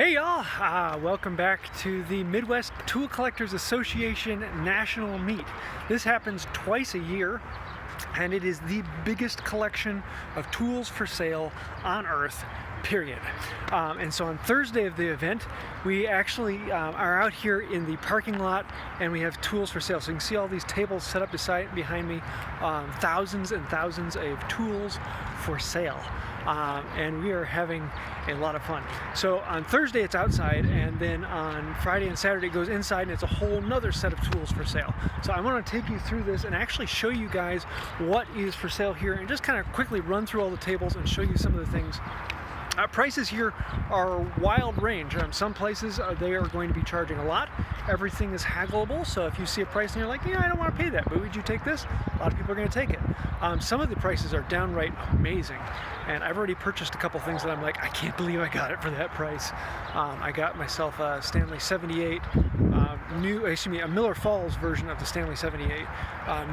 Hey y'all, welcome back to the Midwest Tool Collectors Association National Meet. This happens twice a year, and it is the biggest collection of tools for sale on earth, period. And so on Thursday of the event, we actually are out here in the parking lot, and we have tools for sale. So you can see all these tables set up behind me, thousands and thousands of tools for sale. And we are having a lot of fun. So on Thursday it's outside, and then on Friday and Saturday it goes inside, and it's a whole nother set of tools for sale. So I want to take you through this and actually show you guys what is for sale here, and just kind of quickly run through all the tables and show you some of the things. Prices here are wild range. Some places they are going to be charging a lot. Everything is haggleable, so if you see a price and you're like, yeah, I don't want to pay that, but would you take this? A lot of people are going to take it. Some of the prices are downright amazing, and I've already purchased a couple things that I'm like, I can't believe I got it for that price. I got myself a Stanley 78, a Miller Falls version of the Stanley 78,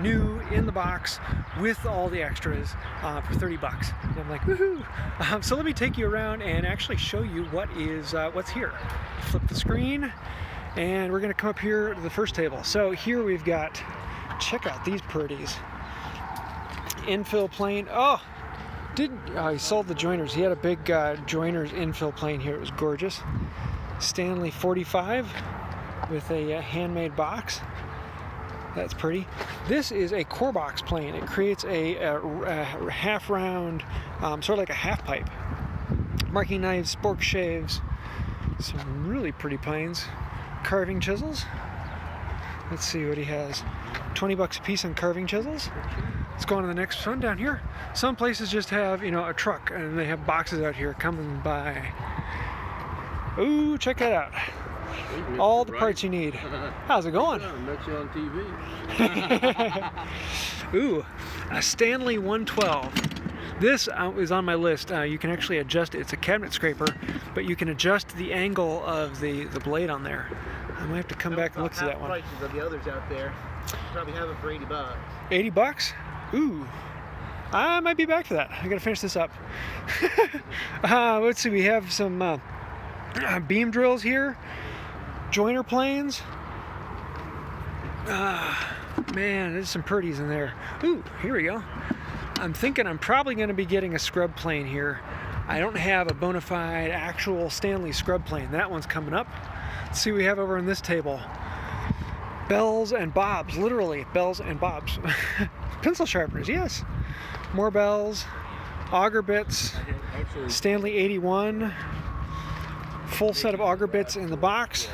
new in the box with all the extras for 30 bucks. And I'm like, woohoo! So let me take you around and actually show you what's here. Flip the screen, and we're going to come up here to the first table. So here we've got, check out these pretties. Infill plane. He sold the joiners. He had a big joiners infill plane here. It was gorgeous. Stanley 45 with a handmade box. That's pretty. This is a core box plane. It creates a half round, sort of like a half pipe. Marking knives, spork shaves, some really pretty planes. Carving chisels. Let's see what he has. 20 bucks a piece on carving chisels. Let's go on to the next one down here. Some places just have, a truck, and they have boxes out here coming by. Ooh, check that out. All the parts you need. How's it going? I met you on TV. Ooh, a Stanley 112. This is on my list. You can actually adjust it. It's a cabinet scraper, but you can adjust the angle of the blade on there. I might have to come back and look at that one. Prices of the others out there. Probably have it for 80 bucks. 80 bucks? Ooh. I might be back for that. I gotta finish this up. Let's see, we have some beam drills here. Joiner planes. Man, there's some pretties in there. Ooh, here we go. I'm thinking I'm probably going to be getting a scrub plane here. I don't have a bona fide actual Stanley scrub plane. That one's coming up. Let's see what we have over on this table. Bells and bobs, literally bells and bobs. Pencil sharpeners, yes. More bells, auger bits, Stanley 81. Full set of auger bits in the box.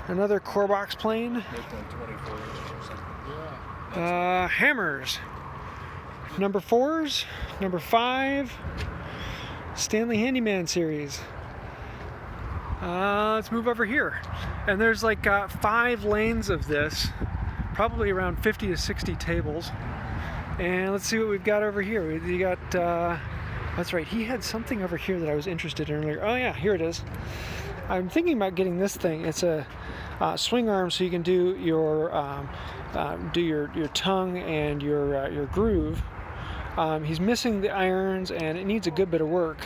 Another core box plane. Hammers. Number 4s, number 5. Stanley Handyman series. Let's move over here. And there's like 5 lanes of this. Probably around 50 to 60 tables. And let's see what we've got over here. We got... that's right, he had something over here that I was interested in earlier. Oh yeah, here it is. I'm thinking about getting this thing. It's a swing arm, so you can do your tongue and your groove. He's missing the irons, and it needs a good bit of work.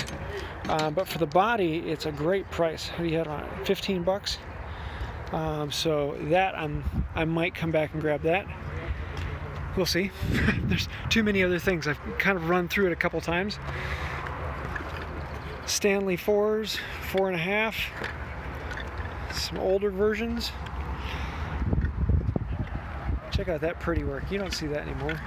But for the body, it's a great price. What do you have on it? 15 bucks. So that I might come back and grab that. We'll see. There's too many other things. I've kind of run through it a couple times. Stanley 4s, 4.5. Some older versions. Check out that pretty work. You don't see that anymore.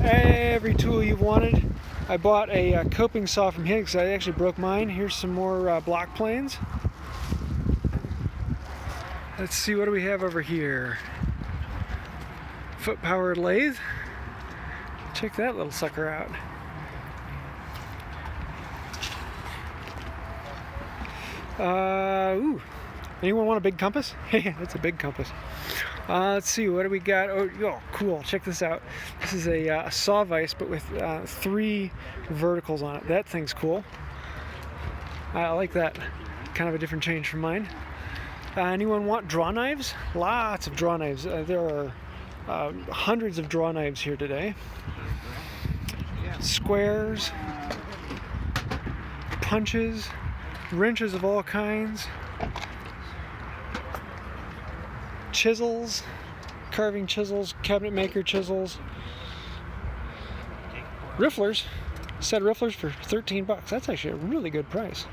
Every tool you've wanted. I bought a coping saw from Higgs. I actually broke mine. Here's some more block planes. Let's see, what do we have over here? Foot-powered lathe. Check that little sucker out. Ooh. Anyone want a big compass? That's a big compass. Let's see, what do we got? Oh, cool. Check this out. This is a saw vise, but with 3 verticals on it. That thing's cool. I like that. Kind of a different change from mine. Anyone want draw knives? Lots of draw knives. There are hundreds of draw knives here today. Squares. punches, wrenches of all kinds, chisels, carving chisels, cabinet maker chisels, rifflers, set of rifflers for 13 bucks. That's actually a really good price.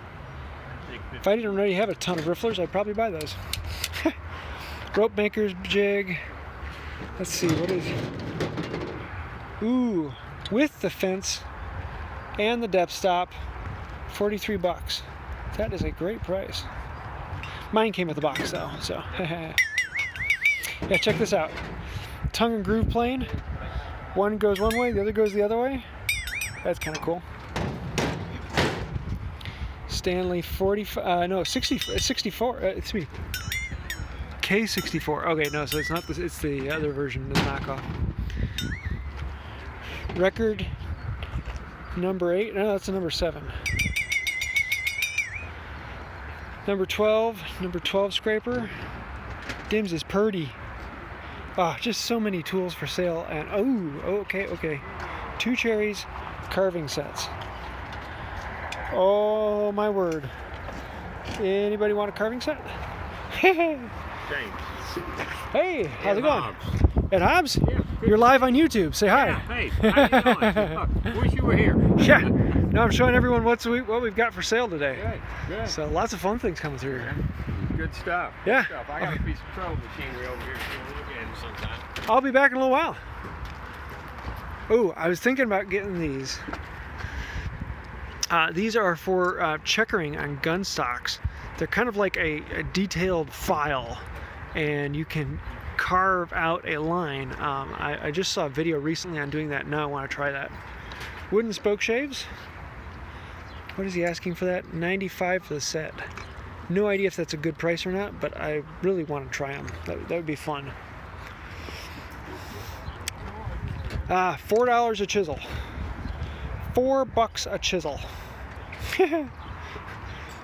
If I didn't already have a ton of rifflers, I'd probably buy those. Rope maker's jig. Let's see, what is it? Ooh, with the fence and the depth stop, 43 bucks. That is a great price. Mine came with the box though, so. Yeah, check this out. Tongue and groove plane. One goes one way, the other goes the other way. That's kind of cool. Stanley 64, it's me. K64. Okay, no, so it's not this, it's the other version, the knockoff. Record number 8. No, that's a number 7. Number 12 scraper. Dims is purdy. Ah, just so many tools for sale. And oh, okay. 2 cherries, carving sets. Oh my word. Anybody want a carving set? James. Hey, how's it going? Hobbs. At Hobbs? Yeah, You're live on YouTube. Say hi. Yeah, hey, how you doing? Look, wish you were here. Yeah. No, I'm showing everyone what we've got for sale today. Good. So lots of fun things coming through here. Good stuff. Yeah. Good stuff. I got a piece of troll machinery over here too. We'll look at it sometime. I'll be back in a little while. Oh, I was thinking about getting these. These are for checkering on gun stocks. They're kind of like a detailed file, and you can carve out a line. I just saw a video recently on doing that. Now I want to try that. Wooden spoke shaves. What is he asking for that? $95 for the set. No idea if that's a good price or not, but I really want to try them. That would be fun. $4 a chisel. $4 a chisel.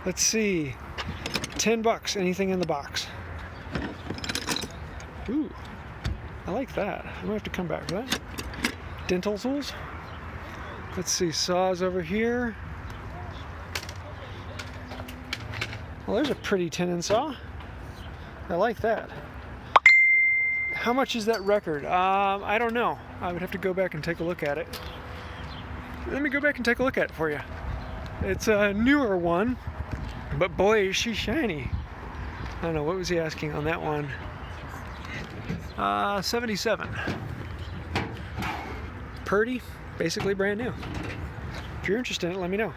Let's see. $10. Anything in the box. Ooh, I like that. I'm gonna have to come back for that. Dental tools. Let's see. Saws over here. Well, there's a pretty tenon saw. I like that. How much is that record? I don't know. I would have to go back and take a look at it. Let me go back and take a look at it for you. It's a newer one, but boy, is she shiny. I don't know, what was he asking on that one? 77. Purdy, basically brand new. If you're interested in it, let me know.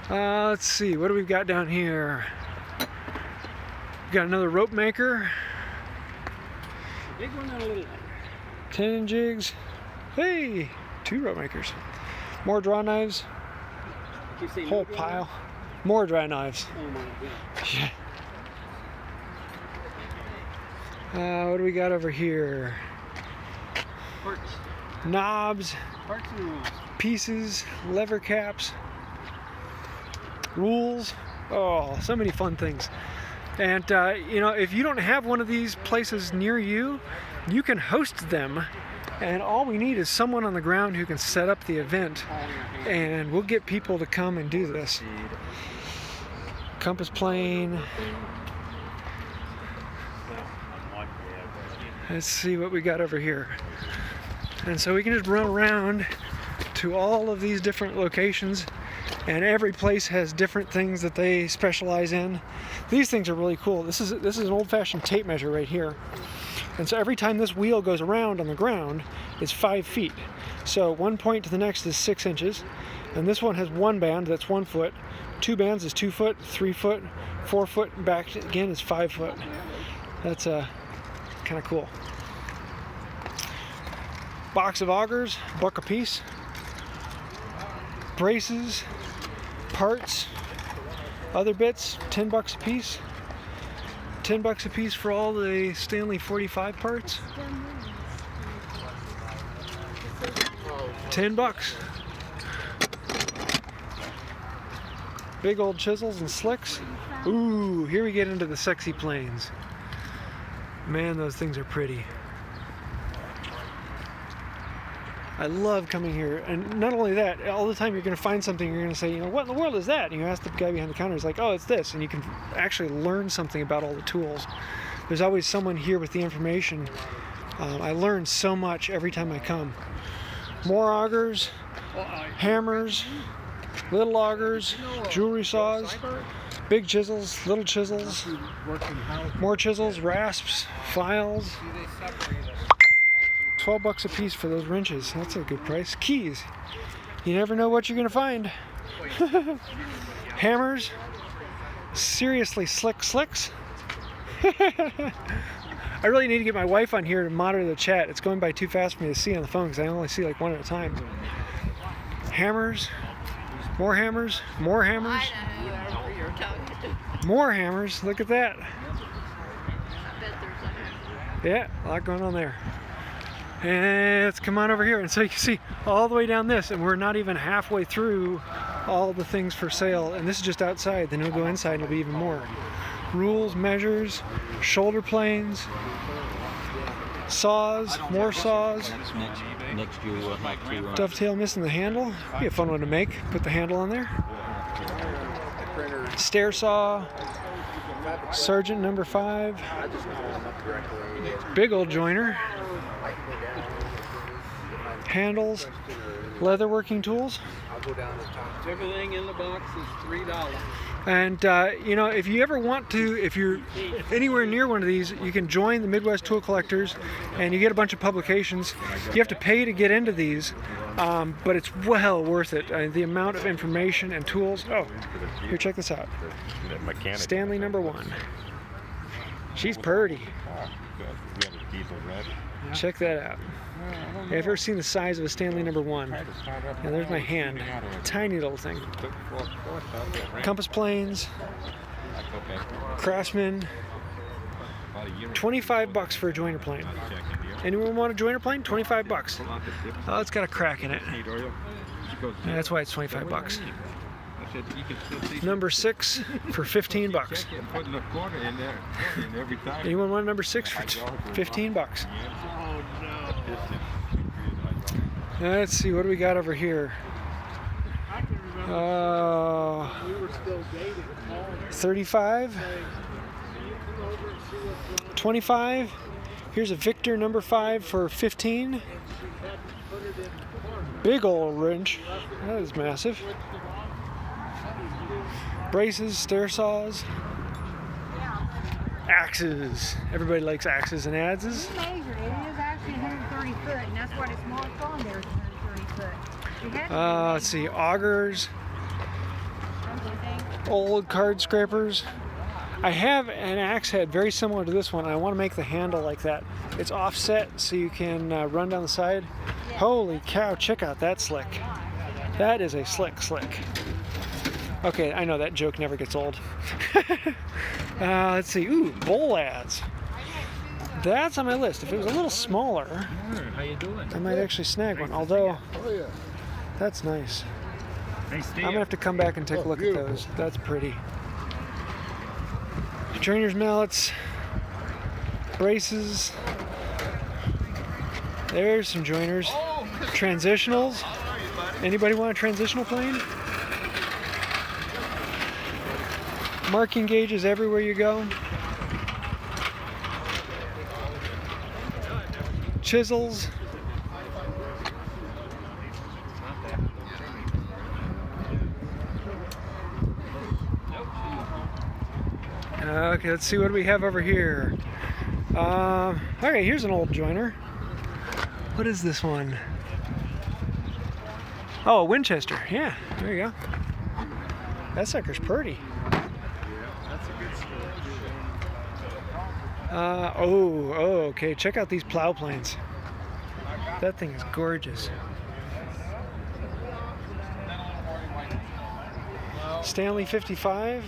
Let's see, what do we got down here? We got another rope maker. Big one and a little one. Tenon jigs. Hey, 2 rope makers. More draw knives. You say Whole no pile. More dry knives. Oh my god. Yeah. What do we got over here? Parts. Knobs, Parts and rules. pieces, lever caps, rules. Oh, so many fun things. And you know, if you don't have one of these places near you, you can host them. And all we need is someone on the ground who can set up the event, and we'll get people to come and do this. Compass plane. Let's see what we got over here. And so we can just run around to all of these different locations, and every place has different things that they specialize in. These things are really cool. This is an old-fashioned tape measure right here. And so every time this wheel goes around on the ground, it's 5 feet. So one point to the next is 6 inches. And this one has 1 band, that's 1 foot. 2 bands is 2 foot, 3 foot, 4 foot, and back again is 5 foot. That's kind of cool. Box of augers, $1 a piece. Braces, parts, other bits, $10 a piece. $10 a piece for all the Stanley 45 parts. $10. Big old chisels and slicks. Ooh, here we get into the sexy planes. Man, those things are pretty. I love coming here, and not only that, all the time you're going to find something, you're going to say, you know, what in the world is that? And you ask the guy behind the counter, he's like, oh, it's this, and you can actually learn something about all the tools. There's always someone here with the information. I learn so much every time I come. More augers, hammers, little augers, jewelry saws, big chisels, little chisels, more chisels, rasps, files. $12 a piece for those wrenches. That's a good price. Keys. You never know what you're going to find. Hammers. Seriously slick slicks. I really need to get my wife on here to monitor the chat. It's going by too fast for me to see on the phone because I only see like one at a time. Hammers. More hammers. More hammers. More hammers. Look at that. Yeah, a lot going on there. And let's come on over here, and so you can see all the way down this, and we're not even halfway through all the things for sale, and this is just outside. Then we'll go inside and it'll be even more. Rules, measures, shoulder planes, saws, more saws. Dovetail missing the handle. Be a fun one to make. Put the handle on there. Stair saw. Sergeant number 5. Big old joiner. Handles, leather working tools. Everything in the box is $3. And you know, if you ever want to, if you're anywhere near one of these, you can join the Midwest Tool Collectors, and you get a bunch of publications. You have to pay to get into these, but it's well worth it. The amount of information and tools. Oh, here, check this out. Stanley number 1. She's purty. Check that out. Have you ever seen the size of a Stanley number 1? And there's my hand. Tiny little thing. Compass planes. Craftsman. $25 for a joiner plane. Anyone want a joiner plane? $25. Oh, it's got a crack in it. Yeah, that's why it's $25. Number 6 for $15. Anyone want number 6 for $15? Let's see, what do we got over here? 35, 25. Here's a Victor number 5 for 15. Big old wrench. That is massive. Braces, stair saws, axes. Everybody likes axes and adzes. We measured it. It is actually 130 foot, and that's what it's marked on there. It's 130 foot. Let's see, augers, old card scrapers. I have an axe head very similar to this one. I want to make the handle like that. It's offset so you can run down the side. Holy cow, check out that slick. That is a slick. Okay, I know that joke never gets old. Let's see. Ooh, bowl ads. That's on my list. If it was a little smaller, How you doing? I might actually snag one. Although, that's nice. I'm gonna have to come back and take a look at those. That's pretty. Joiner's mallets, braces. There's some joiners. Transitionals. Anybody want a transitional plane? Marking gauges everywhere you go. Chisels. Okay, let's see what we have over here. Okay, here's an old joiner. What is this one? Oh, a Winchester. Yeah, there you go. That sucker's pretty. Okay. Check out these plow planes. That thing is gorgeous. Stanley 55.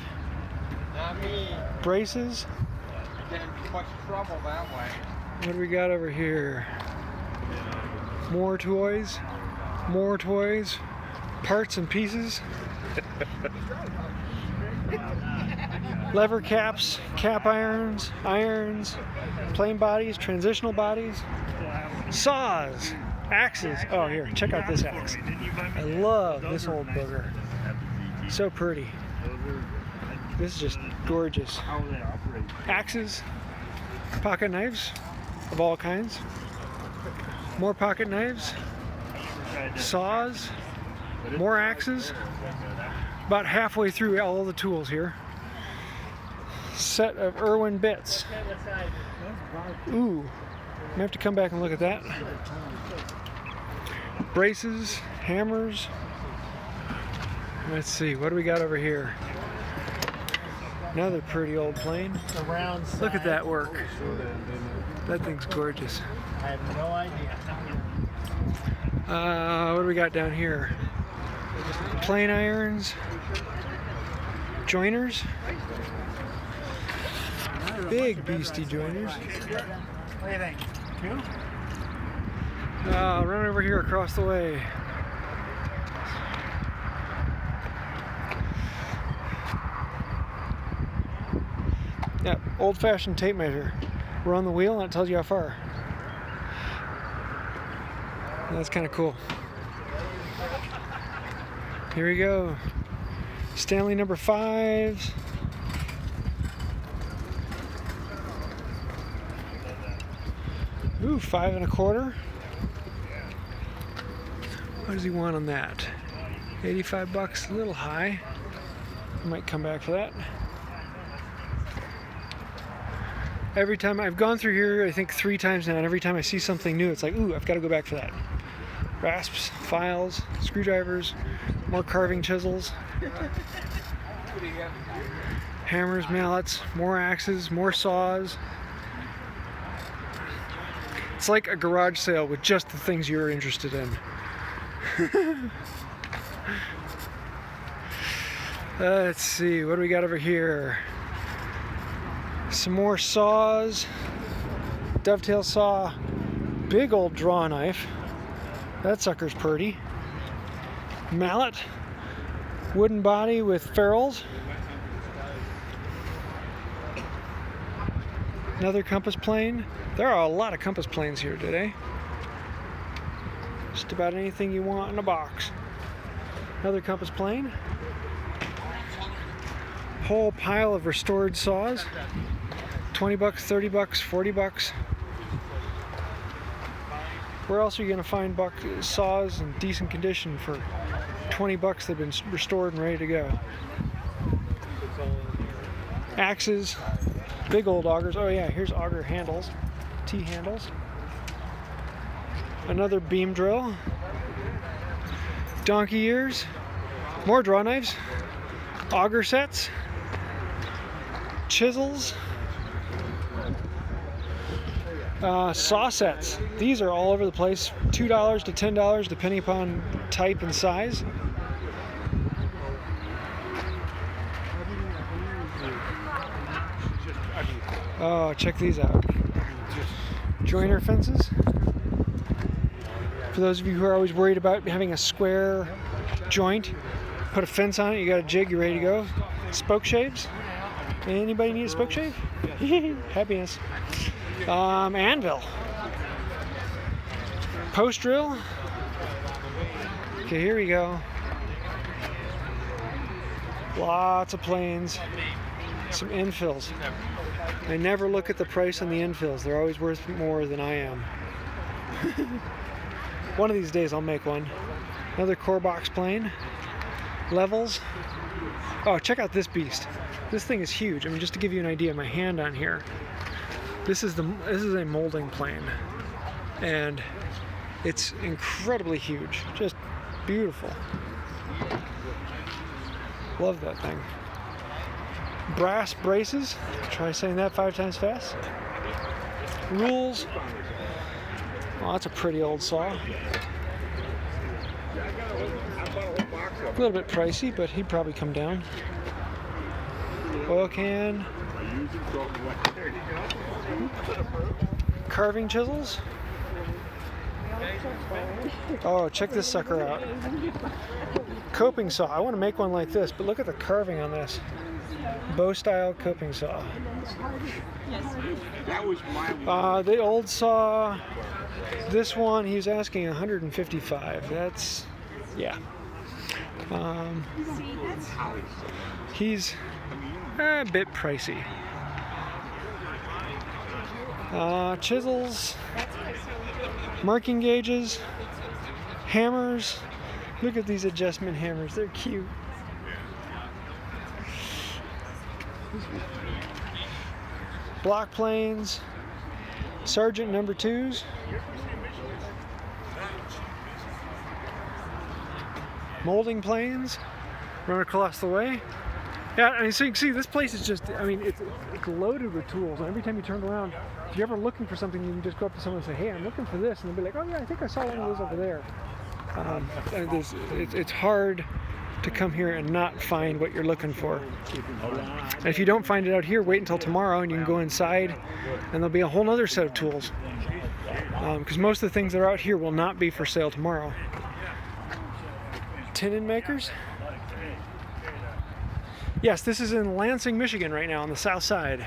Braces. What do we got over here? More toys. More toys. Parts and pieces. Lever caps, cap irons, plane bodies, transitional bodies, saws. Axes. Oh, here, check out this axe. I love this old booger. So pretty. This is just gorgeous. Axes, pocket knives of all kinds. More pocket knives, saws, more axes. About halfway through all the tools here. Set of Irwin bits. Ooh, I have to come back and look at that. Braces, hammers. Let's see, what do we got over here? Another pretty old plane. Look at that work. That thing's gorgeous. I have no idea. What do we got down here? Plane irons, joiners, big beastie joiners. What do you think? Run over here across the way. Yep, old-fashioned tape measure. Run the wheel and it tells you how far. That's kind of cool. Here we go. Stanley number 5s. Ooh, 5 1/4. What does he want on that? 85 bucks, a little high. I might come back for that. Every time I've gone through here, I think 3 times now, and every time I see something new, it's like, ooh, I've got to go back for that. Rasps, files, screwdrivers, more carving chisels, hammers, mallets, more axes, more saws. It's like a garage sale with just the things you're interested in. Let's see, what do we got over here? Some more saws, dovetail saw, big old draw knife. That sucker's pretty. Mallet, wooden body with ferrules. Another compass plane. There are a lot of compass planes here today. Just about anything you want in a box. Another compass plane. Whole pile of restored saws. 20 bucks, 30 bucks, 40 bucks. Where else are you going to find saws in decent condition for 20 bucks that have been restored and ready to go? Axes, big old augers. Oh yeah, here's auger handles, T-handles. Another beam drill. Donkey ears. More draw knives. Auger sets. Chisels. Saw sets. These are all over the place. $2 to $10 depending upon type and size. Oh, check these out. Joiner fences. For those of you who are always worried about having a square joint, put a fence on it, you got a jig, you're ready to go. Spoke shaves. Anybody need a spoke shave? Happiness. Anvil. Post drill. Okay, here we go. Lots of planes. Some infills. I never look at the price on the infills. They're always worth more than I am. One of these days I'll make one. Another core box plane. Levels. Oh, check out this beast. This thing is huge. I mean, just to give you an idea, my hand on here. This is a molding plane, and it's incredibly huge. Just beautiful. Love that thing. Brass braces. Try saying that 5 times fast. Rules. Oh, that's a pretty old saw. A little bit pricey, but he'd probably come down. Oil can. Carving chisels. Oh, check this sucker out. Coping saw. I want to make one like this, but look at the carving on this. Bow style coping saw. The old saw This one he's asking 155. That's, yeah. He's a bit pricey. Chisels, marking gauges, hammers. Look at these adjustment hammers, they're cute. Block planes, Sergeant number 2s, molding planes, run across the way. Yeah, I mean, so you can see this place is just, I mean, it's loaded with tools. And every time you turn around, if you're ever looking for something, you can just go up to someone and say, hey, I'm looking for this. And they'll be like, oh yeah, I think I saw one of those over there. And it's hard to come here and not find what you're looking for. And if you don't find it out here, wait until tomorrow and you can go inside and there'll be a whole other set of tools. Because most of the things that are out here will not be for sale tomorrow. Tenon makers. Yes, this is in Lansing, Michigan right now on the south side.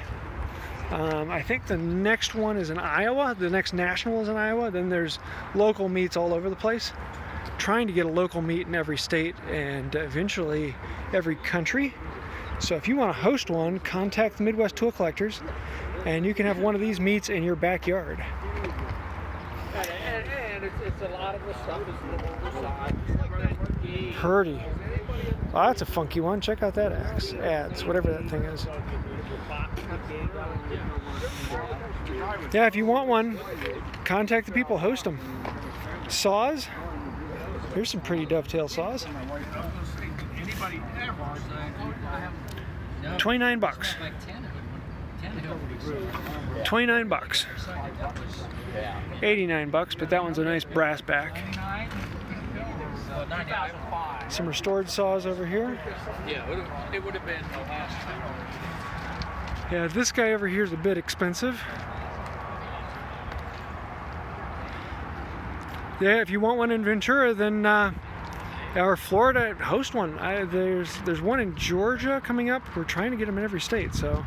I think the next one is in Iowa. The next national is in Iowa. Then there's local meets all over the place. Trying to get a local meet in every state and eventually every country. So if you want to host one, contact the Midwest Tool Collectors and you can have one of these meets in your backyard. And it's a lot of the stuff is oversized. Purdy. Oh, that's a funky one. Check out that ads, whatever that thing is. Yeah, if you want one, contact the people, host them. Saws. Here's some pretty dovetail saws. 29 bucks. 29 bucks. 89 bucks, but that one's a nice brass back. Some restored saws over here. Yeah, it would have been the last time. Yeah, this guy over here is a bit expensive. Yeah, if you want one in Ventura, then or Florida, host one. There's one in Georgia coming up. We're trying to get them in every state, so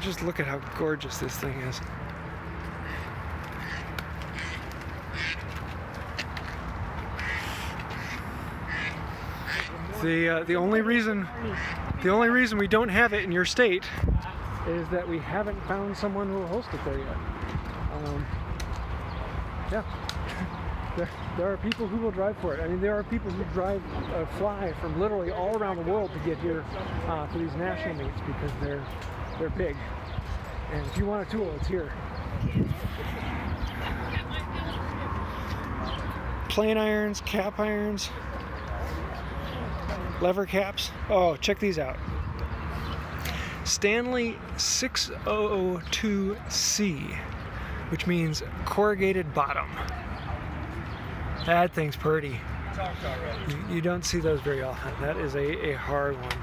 just look at how gorgeous this thing is. The only reason we don't have it in your state is that we haven't found someone who will host it there yet. Yeah. There are people who will drive for it. I mean, there are people who fly from literally all around the world to get here for these national meets because they're big. And if you want a tool, it's here. Plane irons, cap irons, lever caps. Oh, check these out. Stanley 602C, which means corrugated bottom. That thing's pretty. You don't see those very often. That is a hard one.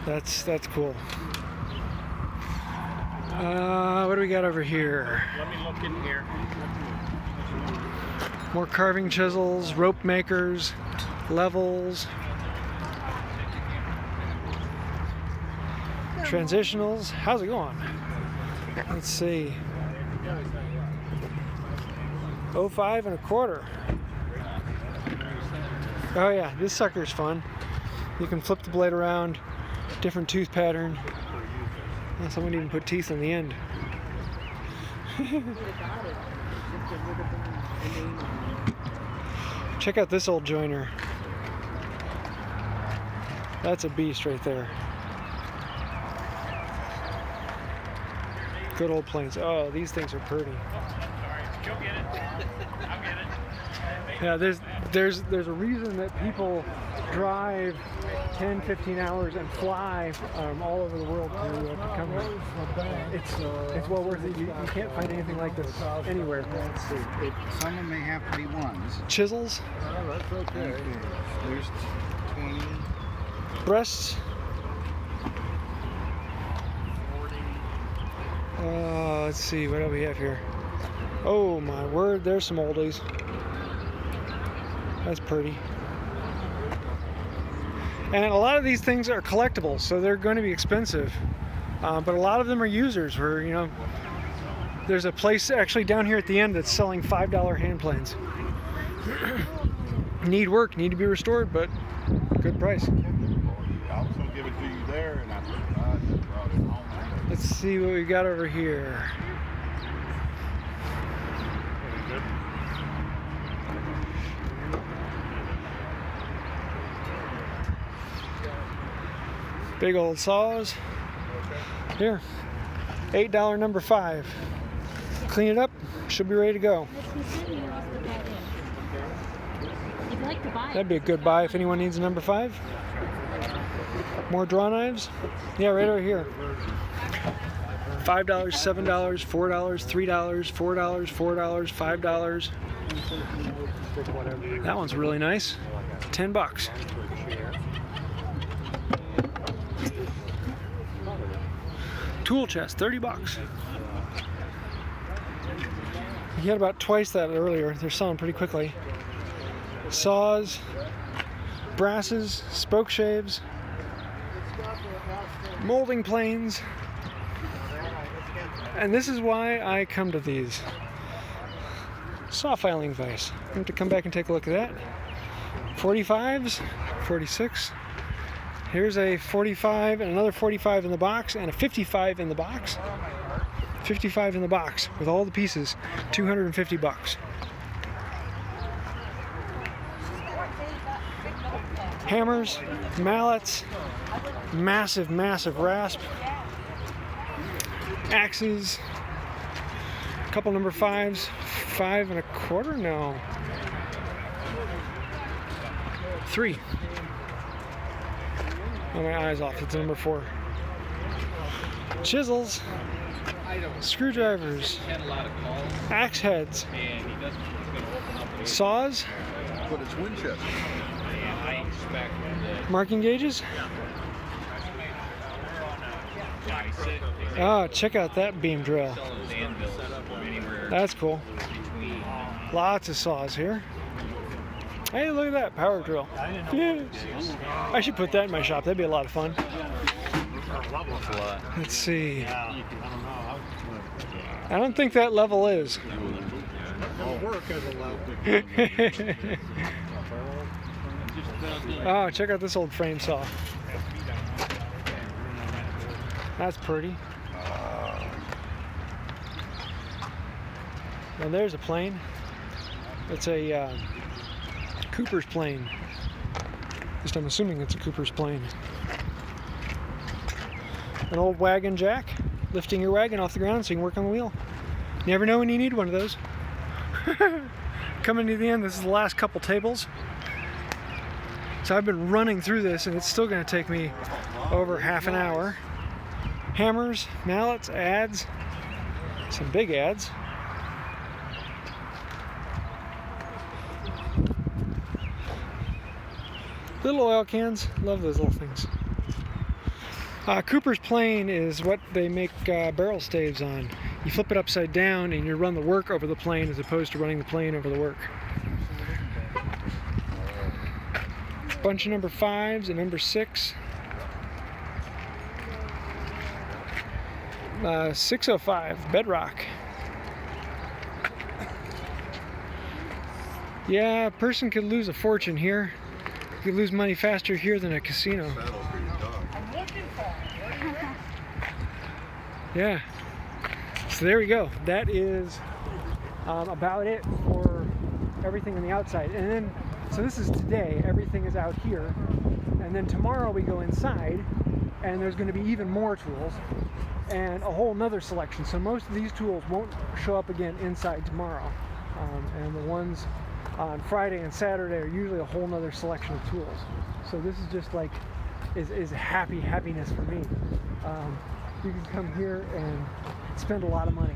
That's cool. What do we got over here? Let me look in here. More carving chisels, rope makers, levels, transitionals. How's it going? Let's see. 05 1/4. Oh yeah, this sucker's fun. You can flip the blade around, different tooth pattern. Oh, someone even put teeth in the end. Check out this old joiner. That's a beast right there. Good old planes. Oh, these things are pretty. You'll get it. I'll get it. Yeah, there's a reason that people drive 10, 15 hours and fly all over the world to come here. It's well worth it. You can't find anything like this anywhere. Some of them may have to be ones. Chisels, That's okay. There's 20. breasts. Let's see, what do we have here? Oh my word, there's some oldies. That's pretty. And a lot of these things are collectibles, so they're going to be expensive. But a lot of them are users where, There's a place actually down here at the end that's selling $5 hand planes. Need work, need to be restored, but good price. I was gonna give it to you there, and I just brought it home. Let's see what we got over here. Big old saws. Here, $8 number 5. Clean it up, should be ready to go. That'd be a good buy if anyone needs a number 5. More draw knives? Yeah, right over here. $5, $7, $4, $3, $4, $4, $5. That one's really nice. $10. Tool chest, $30. You had about twice that earlier. They're selling pretty quickly. Saws, brasses, spoke shaves, molding planes. And this is why I come to these. Saw filing vise. I have to come back and take a look at that. 45s, 46. Here's a 45 and another 45 in the box and a 55 in the box. 55 in the box with all the pieces, $250. Hammers, mallets, massive, massive rasp, axes, a couple number 5s, 5 1/4, no, 3. Oh, my eyes off, it's number 4. Chisels, screwdrivers, axe heads, saws, But it's Winchester. marking gauges. Oh, check out that beam drill. That's cool. Lots of saws here. Hey, look at that power drill. Yeah. I should put that in my shop. That'd be a lot of fun. Let's see. I don't think that level is. Oh, check out this old frame saw. That's pretty. Now there's a plane. It's a Cooper's plane. At least I'm assuming it's a Cooper's plane. An old wagon jack, lifting your wagon off the ground so you can work on the wheel. You never know when you need one of those. Coming to the end, this is the last couple tables. So I've been running through this and it's still going to take me over half an hour. Hammers, mallets, adze, some big adze. Little oil cans, love those little things. Cooper's plane is what they make barrel staves on. You flip it upside down and you run the work over the plane as opposed to running the plane over the work. Bunch of number 5s and number 6. 605 bedrock. Yeah, a person could lose a fortune here. You could lose money faster here than a casino. Yeah. So there we go. That is about it for everything on the outside. And then, so this is today. Everything is out here. And then tomorrow we go inside, and there's going to be even more tools and a whole nother selection. So most of these tools won't show up again inside tomorrow. And the ones on Friday and Saturday are usually a whole nother selection of tools. So this is just like, is happiness for me. You can come here and spend a lot of money.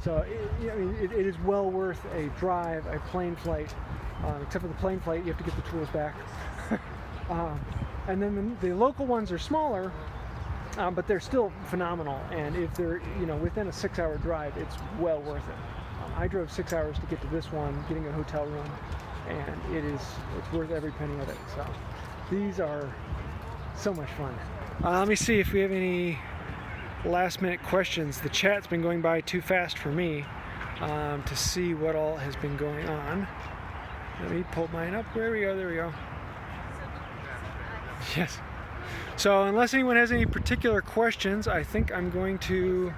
So it is well worth a drive, a plane flight. Except for the plane flight, you have to get the tools back. And then the local ones are smaller, but they're still phenomenal. And if they're within a 6-hour drive, it's well worth it. I drove 6 hours to get to this one, getting a hotel room, and it's worth every penny of it. So these are so much fun. Let me see if we have any last minute questions. The chat's been going by too fast for me to see what all has been going on. Let me pull mine up. There we go. Yes. So unless anyone has any particular questions, I think I'm going to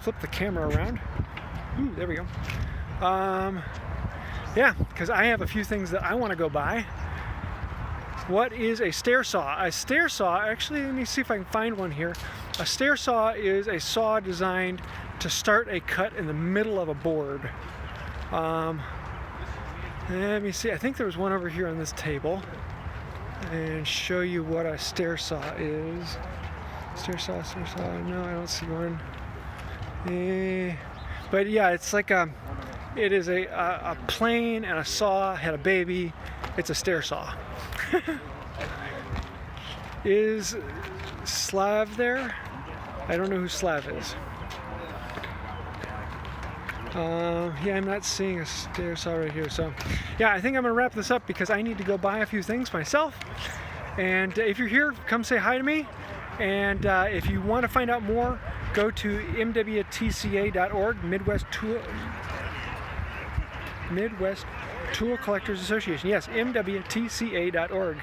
flip the camera around. Ooh, there we go. Yeah, because I have a few things that I want to go buy. What is a stair saw? A stair saw, actually, let me see if I can find one here. A stair saw is a saw designed to start a cut in the middle of a board. Let me see, I think there was one over here on this table. And show you what a stair saw is. Stair saw, no, I don't see one. But yeah, it's like it is a plane and a saw, had a baby. It's a stair saw. Is Slav there? I don't know who Slav is. Yeah, I'm not seeing a stair saw right here. So yeah, I think I'm gonna wrap this up because I need to go buy a few things myself. And if you're here, come say hi to me. And if you want to find out more, go to mwtca.org, Midwest Tool Collectors Association. Yes, mwtca.org,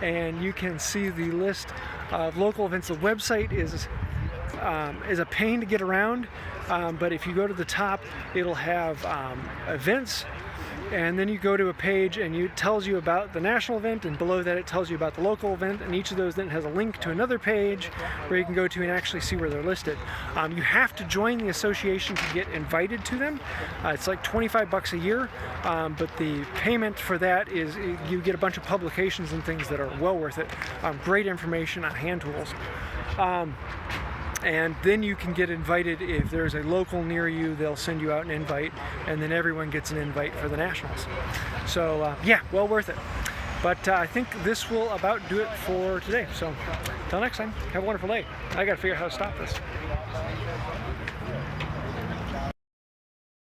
and you can see the list of local events. The website is a pain to get around, but if you go to the top, it'll have events, and then you go to a page and it tells you about the national event, and below that it tells you about the local event, and each of those then has a link to another page where you can go to and actually see where they're listed. You have to join the association to get invited to them. It's like $25 a year, but the payment for that is you get a bunch of publications and things that are well worth it. Great information on hand tools. And then you can get invited. If there's a local near you, they'll send you out an invite, and then everyone gets an invite for the nationals. So yeah, well worth it. But I think this will about do it for today. So until next time, have a wonderful day. I gotta figure out how to stop this.